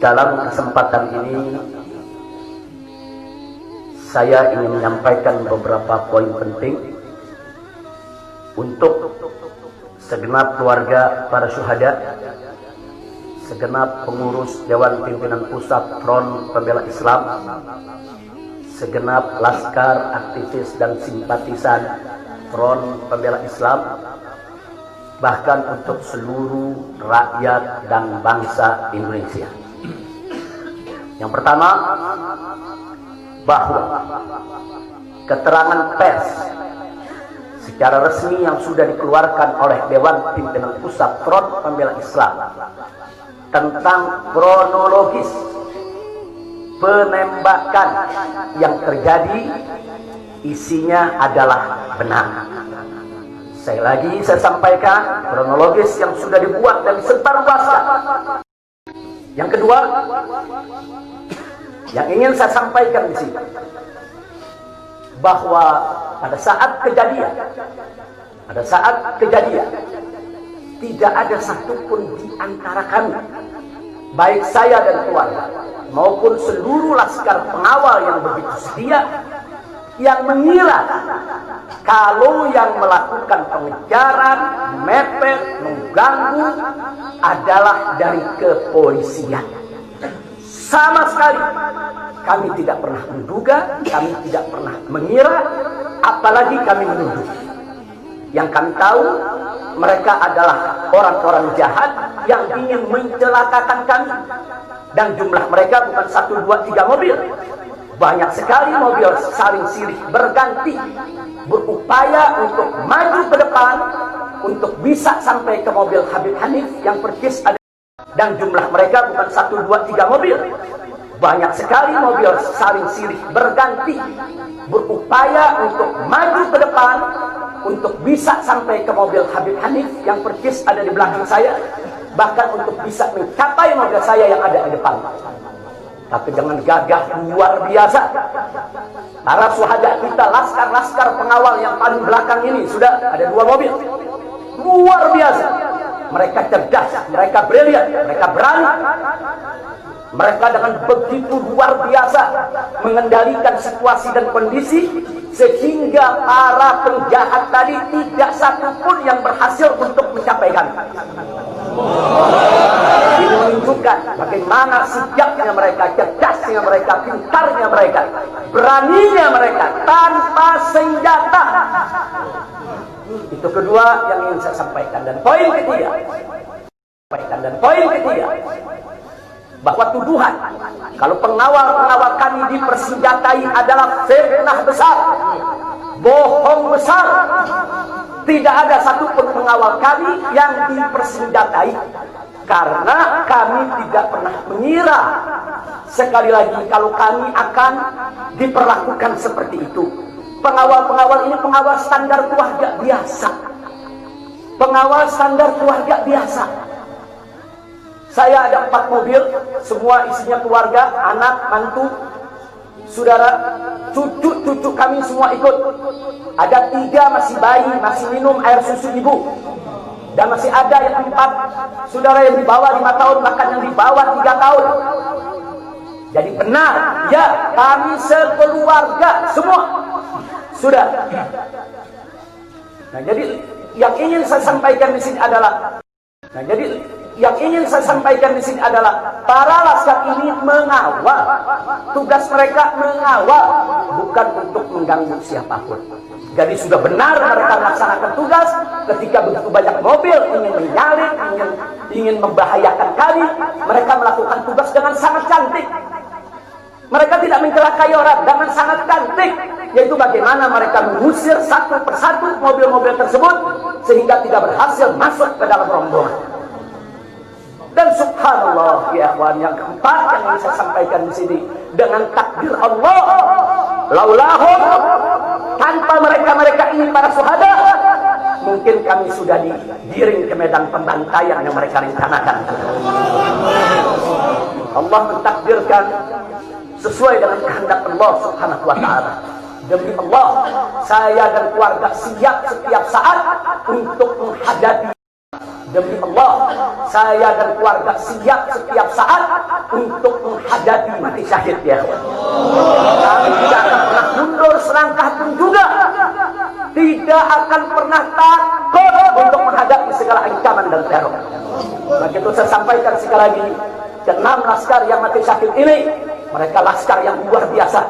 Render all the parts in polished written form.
Dalam kesempatan ini saya ingin menyampaikan beberapa poin penting untuk segenap keluarga para syuhada, segenap pengurus Dewan Pimpinan Pusat Front Pembela Islam, segenap laskar, aktivis dan simpatisan Front Pembela Islam, bahkan untuk seluruh rakyat dan bangsa Indonesia. Yang pertama, bahwa keterangan pers secara resmi yang sudah dikeluarkan oleh Dewan Pimpinan Pusat Front Pembela Islam tentang kronologis penembakan yang terjadi isinya adalah benar. Saya sampaikan kronologis yang sudah dibuat dan disebarluaskan. Yang kedua, yang ingin saya sampaikan di sini, bahwa pada saat kejadian tidak ada satupun di antara kami, baik saya dan keluarga maupun seluruh laskar pengawal yang begitu setia, yang mengira kalau yang melakukan pengejaran, mepet, mengganggu adalah dari kepolisian. Sama sekali kami tidak pernah menduga, kami tidak pernah mengira, apalagi kami menuduh. Yang kami tahu, mereka adalah orang-orang jahat yang ingin mencelakakan kami. Dan jumlah mereka bukan 1, 2, 3 mobil. Banyak sekali mobil saling silih berganti, berupaya untuk maju ke depan, untuk bisa sampai ke mobil Habib Hanif yang persis ada. Dan jumlah mereka bukan 1, 2, 3 mobil. Banyak sekali mobil saling silih berganti, berupaya untuk maju ke depan, untuk bisa sampai ke mobil Habib Hanif yang persis ada di belakang saya, bahkan untuk bisa mencapai mobil saya yang ada di depan. Tapi dengan gagah luar biasa, para syuhada kita, laskar-laskar pengawal yang paling belakang ini, sudah ada 2 mobil. Luar biasa. Mereka cerdas, mereka brilian, mereka berani. Mereka dengan begitu luar biasa mengendalikan situasi dan kondisi, sehingga para penjahat tadi tidak satupun yang berhasil untuk mencapai kami. Ini menunjukkan bagaimana sijaknya mereka, cerdasnya mereka, pintarnya mereka, beraninya mereka tanpa senjata. Itu kedua yang ingin saya sampaikan. Dan poin ketiga, bahwa tuduhan kalau pengawal-pengawal kami dipersenjatai adalah fitnah besar, bohong besar. Tidak ada satupun pengawal kami yang dipersenjatai, karena kami tidak pernah mengira, sekali lagi, kalau kami akan diperlakukan seperti itu. Pengawal-pengawal ini pengawal standar keluarga biasa. Pengawal standar keluarga biasa. Saya ada 4 mobil, semua isinya keluarga, anak, mantu, saudara, cucu kami semua ikut. Ada 3 masih bayi, masih minum air susu ibu. Dan masih ada yang 4 saudara yang di bawah 5 tahun, bahkan yang di bawah 3 tahun. Jadi benar, ya, kami sekeluarga semua. Sudah. Nah, jadi yang ingin saya sampaikan di sini adalah para laskar ini mengawal. Tugas mereka mengawal, bukan untuk mengganggu siapapun. Jadi sudah benar mereka melaksanakan tugas. Ketika begitu banyak mobil ingin menyalip, ingin membahayakan kami, mereka melakukan tugas dengan sangat cantik. Mereka tidak mencelakai orang, dengan sangat cantik, yaitu bagaimana mereka mengusir satu persatu mobil-mobil tersebut sehingga tidak berhasil masuk ke dalam rombongan. Dan subhanallah, ya akhwan, yang keempat yang ingin saya sampaikan di sini, dengan takdir Allah, laulahum, tanpa mereka ini para syuhada, mungkin kami sudah digiring ke medan pembantaian yang mereka rencanakan. Allah mentakdirkan sesuai dengan kehendak Allah Subhanahu wa ta'ala. Demi Allah, saya dan keluarga siap setiap saat untuk menghadapi Demi Allah, saya dan keluarga siap setiap saat untuk menghadapi mati syahid ya. Kami tidak akan pernah mundur selangkah pun juga. Tidak akan pernah takut untuk menghadapi segala ancaman dan teror. Maka itu saya sampaikan sekali lagi, ke-6 laskar yang mati syahid ini, mereka laskar yang luar biasa.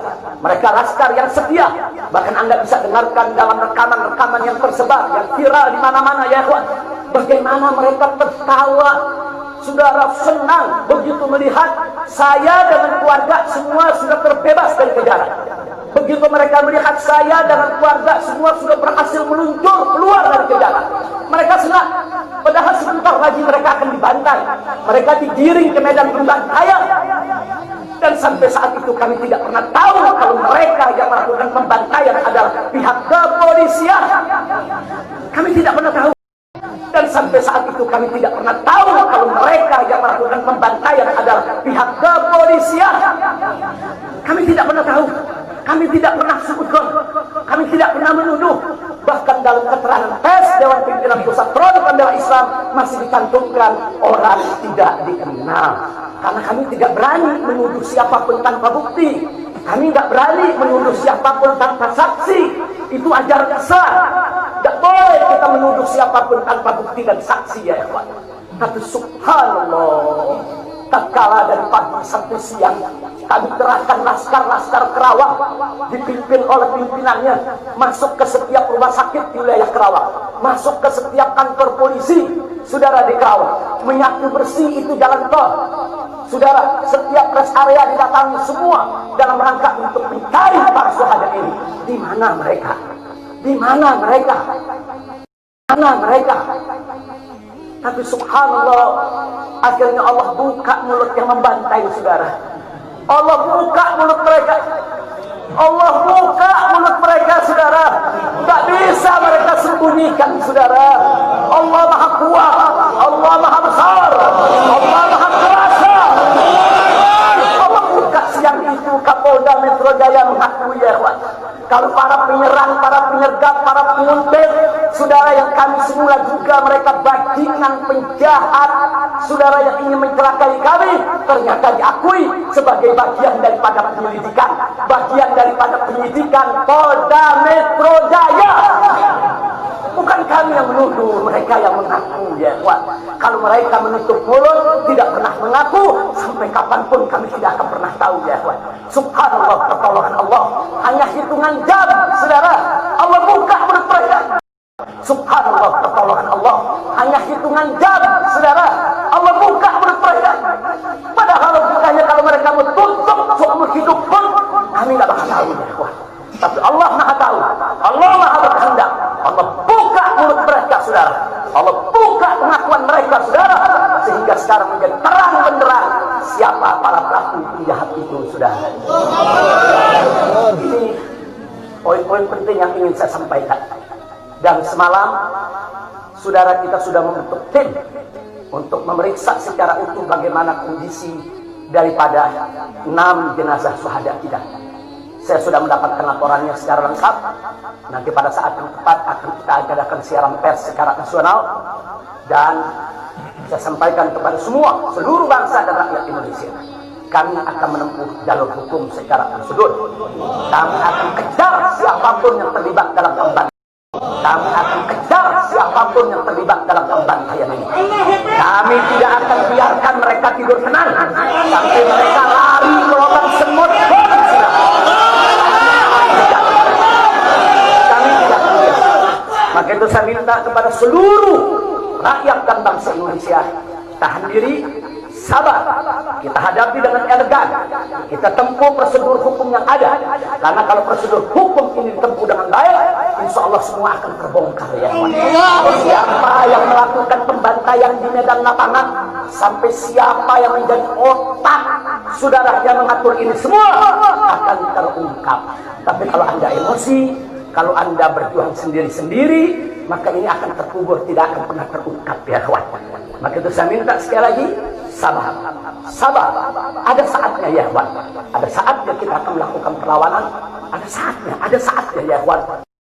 Mereka laskar yang setia. Bahkan Anda bisa dengarkan dalam rekaman-rekaman yang tersebar, yang viral di mana-mana ya ikhwan. Bagaimana mereka tertawa, saudara, senang begitu melihat saya dengan keluarga semua sudah terbebas dari kejaran. Begitu mereka melihat saya dengan keluarga semua sudah berhasil meluncur keluar dari kejaran, mereka senang. Padahal sebentar lagi mereka akan dibantai, mereka digiring ke medan pembantaian. Dan sampai saat itu kami tidak pernah tahu kalau mereka yang melakukan pembantaian adalah pihak kepolisian. Kami tidak pernah tahu. Dan sampai saat itu kami tidak pernah tahu kalau mereka yang melakukan pembantaian adalah pihak kepolisian. Kami tidak pernah tahu. Kami tidak pernah sudon. Kami tidak pernah menuduh. Bahkan dalam keterangan pers Dewan Pimpinan Pusat Front Pembela Islam masih dicantumkan orang tidak dikenal. Karena kami tidak berani menuduh siapapun tanpa bukti. Kami tidak berani menuduh siapapun tanpa saksi. Itu ajaran Islam. Tidak boleh kita menuduh siapapun tanpa bukti dan saksi ya ikhwan. Tapi subhanallah, tatkala dari pagi sampai siang kami kerahkan laskar-laskar Kerawang dipimpin oleh pimpinannya masuk ke setiap rumah sakit di wilayah Kerawang, masuk ke setiap kantor polisi saudara di Kerawang, menyapu bersih itu jalan tol saudara, setiap rest area didatangi semua dalam rangka untuk mencari para syuhada ini. Di mana mereka? Di mana mereka? Di mana mereka? Tapi subhanallah, akhirnya Allah buka mulut yang membantai saudara. Allah buka mulut mereka. Allah buka mulut mereka saudara. Tak bisa mereka sembunyikan saudara. Allah Maha Kuat, Allah Maha Besar, Allah Maha Kuasa. Allah buka siang itu. Kapolda Metro Jaya mengakui ya ikhwan, kalau para penyerang, para penyergap, para penguntit saudara yang kami semula juga mereka bajingan penjahat saudara yang ingin mencelakai kami, ternyata diakui sebagai bagian daripada penyelidikan, bagian daripada penyidikan Polda Metro Jaya. Bukan kami yang menuduh, mereka yang mengaku ya ikhwan. Kalau mereka menutup mulut, tidak pernah mengaku, sampai kapanpun kami tidak akan pernah tahu ya ikhwan. Subhanallah, pertolongan Allah hanya hitungan jam saudara. Allah buka mulut mereka. Subhanallah, pertolongan Allah hanya hitungan jam saudara. Allah buka mulut mereka. Padahal bukannya kalau mereka mau tutup seumur hidup pun kami tidak bakal tahu ya ikhwan. Tapi Allah Maha tahu, Allah Maha berkehendak. Allah buka mulut mereka saudara, Allah buka pengakuan mereka saudara, sehingga sekarang menjadi terang benderang siapa para pelaku penjahat itu saudara. Ini poin-poin penting yang ingin saya sampaikan. Dan semalam saudara kita sudah membentuk tim untuk memeriksa secara utuh bagaimana kondisi daripada 6 jenazah syuhada kita. Saya sudah mendapatkan laporannya secara lengkap. Nanti pada saat yang tepat akan kita adakan siaran pers secara nasional. Dan saya sampaikan kepada semua, seluruh bangsa dan rakyat Indonesia, kami akan menempuh jalur hukum secara prosedur. Kami akan kejar siapapun yang terlibat dalam pembantaian. Kami akan kejar siapapun yang terlibat dalam pembantaian ini. Kami tidak akan biarkan mereka tidur tenang sampai mereka lari ke lubang semut. Maka itu saya minta kepada seluruh rakyat dan bangsa Indonesia, tahan diri, sabar. Kita hadapi dengan elegan. Kita tempuh prosedur hukum yang ada. Karena kalau prosedur hukum ini ditempuh dengan baik, insya Allah semua akan terbongkar ya. Siapa yang melakukan pembantaian di medan lapangan, sampai siapa yang menjadi otak saudara yang mengatur ini semua akan terungkap. Tapi kalau Anda emosi, kalau Anda berjuang sendiri-sendiri, maka ini akan terkubur, tidak akan pernah terungkap ya kawan. Maka itu saya minta sekali lagi, sabar. Sabar. Ada saatnya ya kawan. Ada saatnya kita akan melakukan perlawanan. Ada saatnya ya kawan.